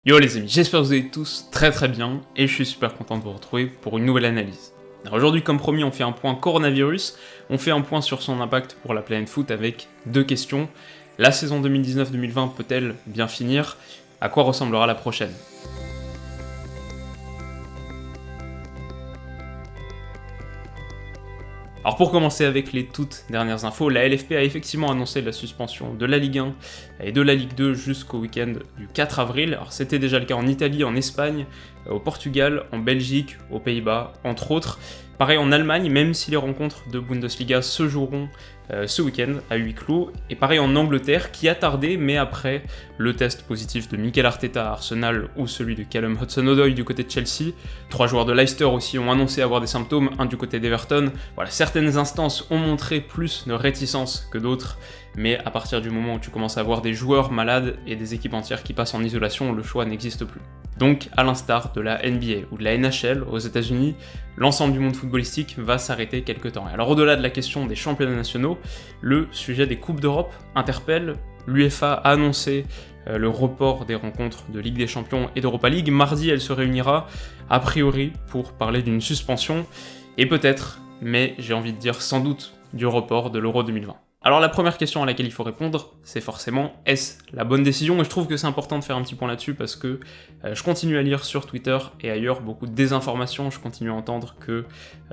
Yo les amis, j'espère que vous allez tous très bien et je suis super content de vous retrouver pour une nouvelle analyse. Alors aujourd'hui, comme promis, on fait un point coronavirus, on fait un point sur son impact pour la planète foot avec deux questions. La saison 2019-2020 peut-elle bien finir? À quoi ressemblera la prochaine? Alors pour commencer avec les toutes dernières infos, la LFP a effectivement annoncé la suspension de la Ligue 1 et de la Ligue 2 jusqu'au week-end du 4 avril. Alors c'était déjà le cas en Italie, en Espagne, au Portugal, en Belgique, aux Pays-Bas, entre autres. Pareil en Allemagne, même si les rencontres de Bundesliga se joueront ce week-end à huis clos. Et pareil en Angleterre, qui a tardé, mais après le test positif de Mikel Arteta à Arsenal ou celui de Callum Hudson-Odoi du côté de Chelsea, 3 joueurs de Leicester aussi ont annoncé avoir des symptômes, un du côté d'Everton. Voilà, certaines instances ont montré plus de réticence que d'autres, mais à partir du moment où tu commences à avoir des joueurs malades et des équipes entières qui passent en isolation, le choix n'existe plus. Donc, à l'instar de la NBA ou de la NHL aux États-Unis, l'ensemble du monde footballistique va s'arrêter quelque temps. Et alors, au-delà de la question des championnats nationaux, le sujet des Coupes d'Europe interpelle. L'UEFA a annoncé le report des rencontres de Ligue des Champions et d'Europa League. Mardi, elle se réunira, a priori, pour parler d'une suspension, et peut-être, mais j'ai envie de dire sans doute, du report de l'Euro 2020. Alors la première question à laquelle il faut répondre, c'est forcément, est-ce la bonne décision? Et je trouve que c'est important de faire un petit point là-dessus parce que je continue à lire sur Twitter et ailleurs beaucoup de désinformations, je continue à entendre que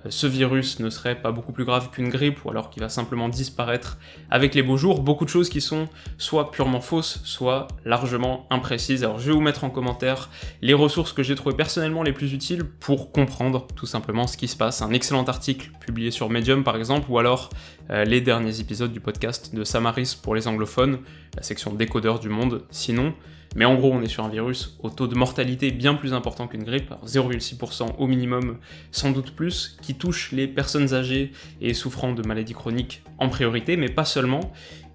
ce virus ne serait pas beaucoup plus grave qu'une grippe ou alors qu'il va simplement disparaître avec les beaux jours, beaucoup de choses qui sont soit purement fausses, soit largement imprécises. Alors je vais vous mettre en commentaire les ressources que j'ai trouvées personnellement les plus utiles pour comprendre tout simplement ce qui se passe. Un excellent article publié sur Medium par exemple, ou alors les derniers épisodes du podcast de Samaris pour les anglophones, la section décodeur du Monde sinon. Mais en gros, on est sur un virus au taux de mortalité bien plus important qu'une grippe, alors 0,6% au minimum, sans doute plus, qui touche les personnes âgées et souffrant de maladies chroniques en priorité, mais pas seulement,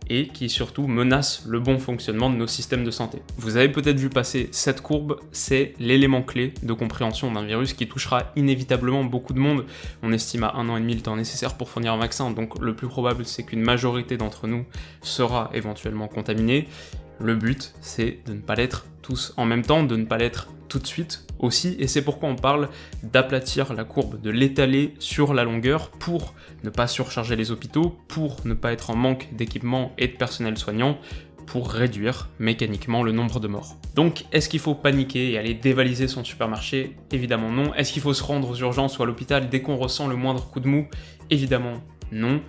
et qui surtout menace le bon fonctionnement de nos systèmes de santé. Vous avez peut-être vu passer cette courbe, c'est l'élément clé de compréhension d'un virus qui touchera inévitablement beaucoup de monde. On estime à 1 an et demi le temps nécessaire pour fournir un vaccin, donc le plus probable c'est qu'une majorité d'entre nous sera éventuellement contaminée. Le but, c'est de ne pas l'être tous en même temps, de ne pas l'être tout de suite aussi, et c'est pourquoi on parle d'aplatir la courbe, de l'étaler sur la longueur pour ne pas surcharger les hôpitaux, pour ne pas être en manque d'équipements et de personnel soignant, pour réduire mécaniquement le nombre de morts. Donc, est-ce qu'il faut paniquer et aller dévaliser son supermarché? Évidemment non. Est-ce qu'il faut se rendre aux urgences ou à l'hôpital dès qu'on ressent le moindre coup de mou? Évidemment non.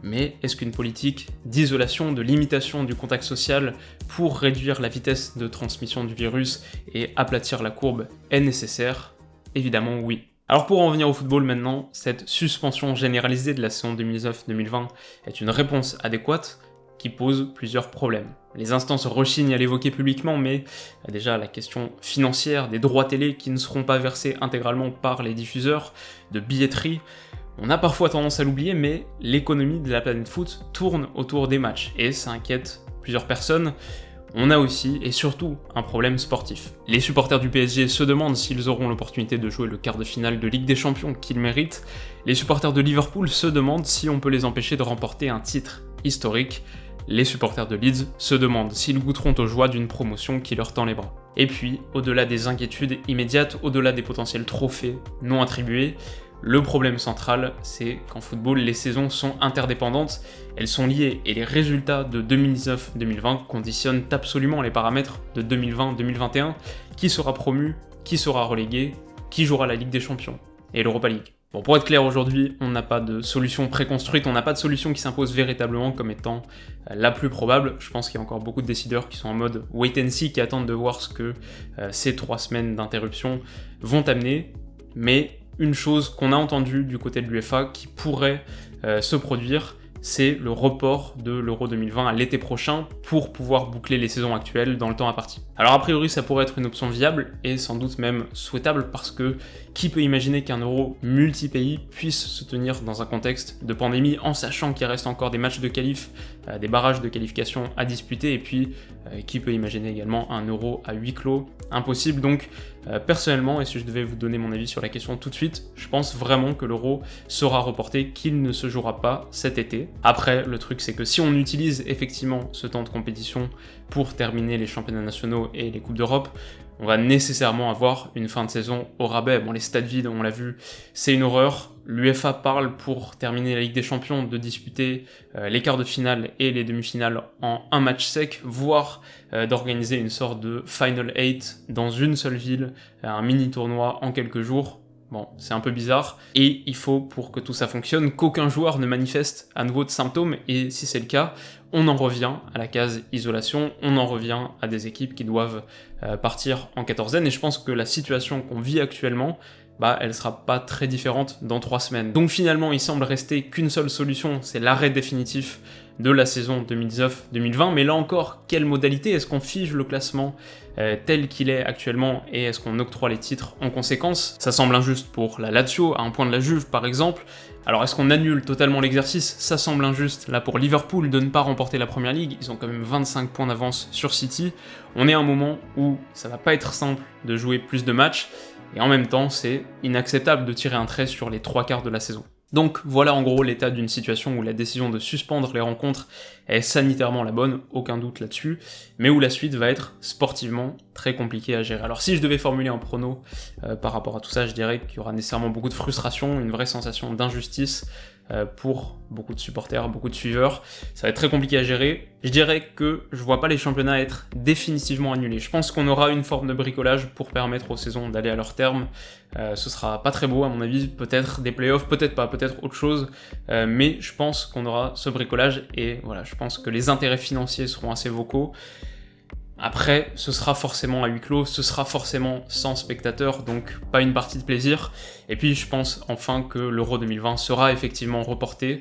Mais est-ce qu'une politique d'isolation, de limitation du contact social pour réduire la vitesse de transmission du virus et aplatir la courbe est nécessaire? Évidemment oui. Alors pour en revenir au football maintenant, cette suspension généralisée de la saison 2019-2020 est une réponse adéquate qui pose plusieurs problèmes. Les instances rechignent à l'évoquer publiquement, mais déjà la question financière des droits télé qui ne seront pas versés intégralement par les diffuseurs, de billetterie. On a parfois tendance à l'oublier, mais l'économie de la planète foot tourne autour des matchs, et ça inquiète plusieurs personnes. On a aussi, et surtout, un problème sportif. Les supporters du PSG se demandent s'ils auront l'opportunité de jouer le quart de finale de Ligue des Champions qu'ils méritent. Les supporters de Liverpool se demandent si on peut les empêcher de remporter un titre historique. Les supporters de Leeds se demandent s'ils goûteront aux joies d'une promotion qui leur tend les bras. Et puis, au-delà des inquiétudes immédiates, au-delà des potentiels trophées non attribués, le problème central, c'est qu'en football, les saisons sont interdépendantes, elles sont liées, et les résultats de 2019-2020 conditionnent absolument les paramètres de 2020-2021, qui sera promu, qui sera relégué, qui jouera la Ligue des Champions et l'Europa League. Bon, pour être clair, aujourd'hui, on n'a pas de solution préconstruite, on n'a pas de solution qui s'impose véritablement comme étant la plus probable. Je pense qu'il y a encore beaucoup de décideurs qui sont en mode wait and see, qui attendent de voir ce que ces 3 semaines d'interruption vont amener, mais une chose qu'on a entendue du côté de l'UEFA qui pourrait se produire, c'est le report de l'Euro 2020 à l'été prochain pour pouvoir boucler les saisons actuelles dans le temps imparti. Alors a priori ça pourrait être une option viable et sans doute même souhaitable parce que qui peut imaginer qu'un Euro multi-pays puisse se tenir dans un contexte de pandémie en sachant qu'il reste encore des matchs de qualif, des barrages de qualification à disputer et puis qui peut imaginer également un Euro à huis clos? Impossible. Donc personnellement, et si je devais vous donner mon avis sur la question tout de suite, je pense vraiment que l'Euro sera reporté, qu'il ne se jouera pas cet été. Après, le truc c'est que si on utilise effectivement ce temps de compétition pour terminer les championnats nationaux et les Coupes d'Europe, on va nécessairement avoir une fin de saison au rabais. Bon, les stades vides, on l'a vu, c'est une horreur. L'UEFA parle pour terminer la Ligue des Champions de disputer les quarts de finale et les demi-finales en un match sec, voire d'organiser une sorte de Final 8 dans une seule ville, un mini-tournoi en quelques jours. Bon, c'est un peu bizarre, et il faut, pour que tout ça fonctionne, qu'aucun joueur ne manifeste à nouveau de symptômes, et si c'est le cas, on en revient à la case isolation, on en revient à des équipes qui doivent partir en quatorzaine, et je pense que la situation qu'on vit actuellement, elle sera pas très différente dans 3 semaines. Donc finalement, il semble rester qu'une seule solution, c'est l'arrêt définitif de la saison 2019-2020, mais là encore, quelle modalité? Est-ce qu'on fige le classement tel qu'il est actuellement et est-ce qu'on octroie les titres en conséquence? Ça semble injuste pour la Lazio, à un point de la Juve par exemple. Alors est-ce qu'on annule totalement l'exercice? Ça semble injuste là pour Liverpool de ne pas remporter la Première Ligue, ils ont quand même 25 points d'avance sur City. On est à un moment où ça va pas être simple de jouer plus de matchs, et en même temps c'est inacceptable de tirer un trait sur les 3/4 de la saison. Donc voilà en gros l'état d'une situation où la décision de suspendre les rencontres est sanitairement la bonne, aucun doute là-dessus, mais où la suite va être sportivement très compliquée à gérer. Alors si je devais formuler un prono par rapport à tout ça, je dirais qu'il y aura nécessairement beaucoup de frustration, une vraie sensation d'injustice pour beaucoup de supporters, beaucoup de suiveurs. Ça va être très compliqué à gérer. Je dirais que je vois pas les championnats être définitivement annulés. Je pense qu'on aura une forme de bricolage pour permettre aux saisons d'aller à leur terme. Ce sera pas très beau à mon avis, peut-être des playoffs, peut-être pas, peut-être autre chose, mais je pense qu'on aura ce bricolage et voilà, je pense que les intérêts financiers seront assez vocaux. Après, ce sera forcément à huis clos, ce sera forcément sans spectateurs, donc pas une partie de plaisir. Et puis je pense enfin que l'Euro 2020 sera effectivement reporté.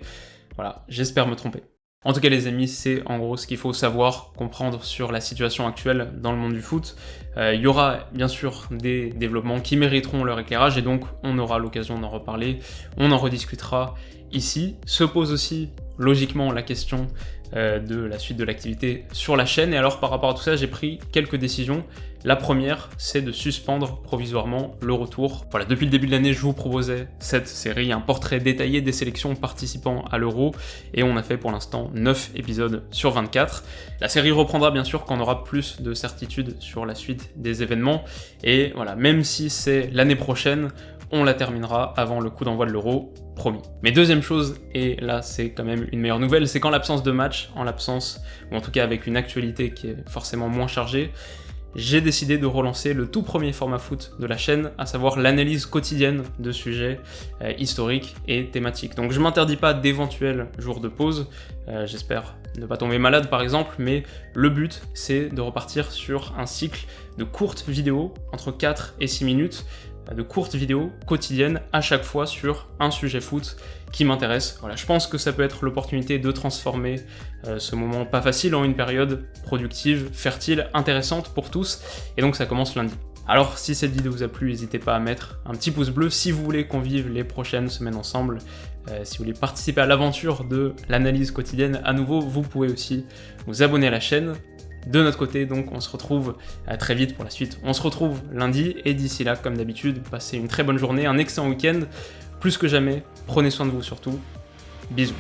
Voilà, j'espère me tromper. En tout cas les amis, c'est en gros ce qu'il faut savoir, comprendre sur la situation actuelle dans le monde du foot. Il y aura bien sûr des développements qui mériteront leur éclairage et donc on aura l'occasion d'en reparler, on en rediscutera ici. Se pose aussi logiquement la question de la suite de l'activité sur la chaîne, et alors par rapport à tout ça j'ai pris quelques décisions. La première, c'est de suspendre provisoirement le retour. Voilà, depuis le début de l'année, je vous proposais cette série, un portrait détaillé des sélections participant à l'Euro, et on a fait pour l'instant 9 épisodes sur 24. La série reprendra bien sûr quand on aura plus de certitude sur la suite des événements, et voilà, même si c'est l'année prochaine, on la terminera avant le coup d'envoi de l'Euro, promis. Mais deuxième chose, et là c'est quand même une meilleure nouvelle, c'est qu'en l'absence de match, ou en tout cas avec une actualité qui est forcément moins chargée, j'ai décidé de relancer le tout premier format foot de la chaîne, à savoir l'analyse quotidienne de sujets historiques et thématiques. Donc je m'interdis pas d'éventuels jours de pause, j'espère ne pas tomber malade par exemple, mais le but c'est de repartir sur un cycle de courtes vidéos, entre 4 et 6 minutes, de courtes vidéos quotidiennes à chaque fois sur un sujet foot qui m'intéresse. Voilà, je pense que ça peut être l'opportunité de transformer ce moment pas facile en une période productive, fertile, intéressante pour tous, et donc ça commence lundi. Alors si cette vidéo vous a plu, n'hésitez pas à mettre un petit pouce bleu si vous voulez qu'on vive les prochaines semaines ensemble. Si vous voulez participer à l'aventure de l'analyse quotidienne à nouveau, vous pouvez aussi vous abonner à la chaîne. De notre côté, donc, on se retrouve très vite pour la suite. On se retrouve lundi, et d'ici là, comme d'habitude, passez une très bonne journée, un excellent week-end. Plus que jamais, prenez soin de vous surtout. Bisous.